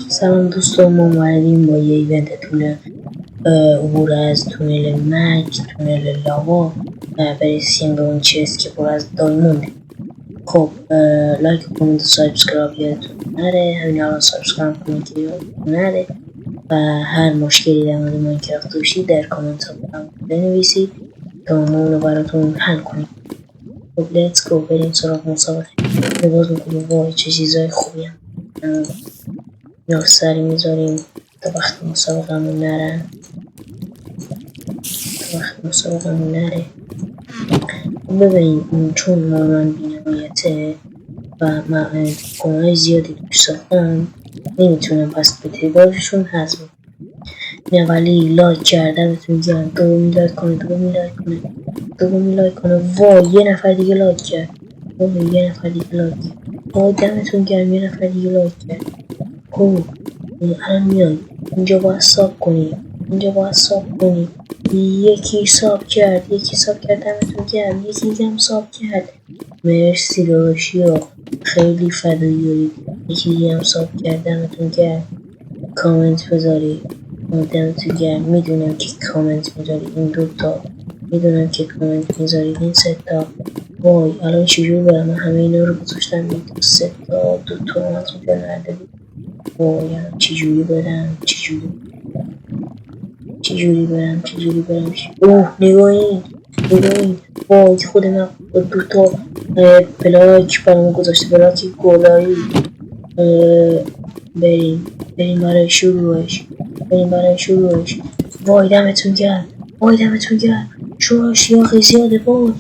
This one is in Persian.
سلام دوستان، ما اومدیم با یه ایونت عبور از تونل مرگ، تونل لاوا برسیم به اون چیز که پر از دایمونده. خب لایک و کامنت و سابسکرایب یادتون نره، همین الان سابسکرایب کنید که یادتون نره و هر مشکلی در مورد ماینکرافت داشتید در کامنت ها بنویسید تا ما اونو براتون حل کنیم. خب لیتس گو، بریم سراغ مسابقه. نگاز میکنیم وای چه چیزای خوبی هم یا سری میذاریم تا وقت مسابقه‌مون نره. ببینید چون من بی‌نهایته و من گناه زیادی توش ساختم نمیتونم پس به تعدادشون حذف کنم. ولی لایک کردنتون گرم، دومی لایک کنه. وای یه نفر دیگه لایک کرد. وای دمتون گرم، یه نفر دیگه لایک کرد. خب الان میاد اینجا باید ساب کنی. یکی ساب کرد دمتون گرم. یکی دیگه هم ساب کرد. مرسی داداشیا، خیلی فدایی دارید. یکی دیگه هم ساب کرد دمتون گرم. کامنت بذارید دمتون گرم. میدونم که کامنت میذارید این دوتا، میدونم که کامنت میذارید این سه تا. وای الان چجور برم؟ من همه اینا رو گذاشتم این سه تا دوتا از اونجا ندارید. وای چجوری برم؟ اوه نگاهین وای خود من دوتا بلاک برام گذاشته، بلاک گلایی. بریم برای شروعش. وای دمتون گرم. شوش یا زیاده. وای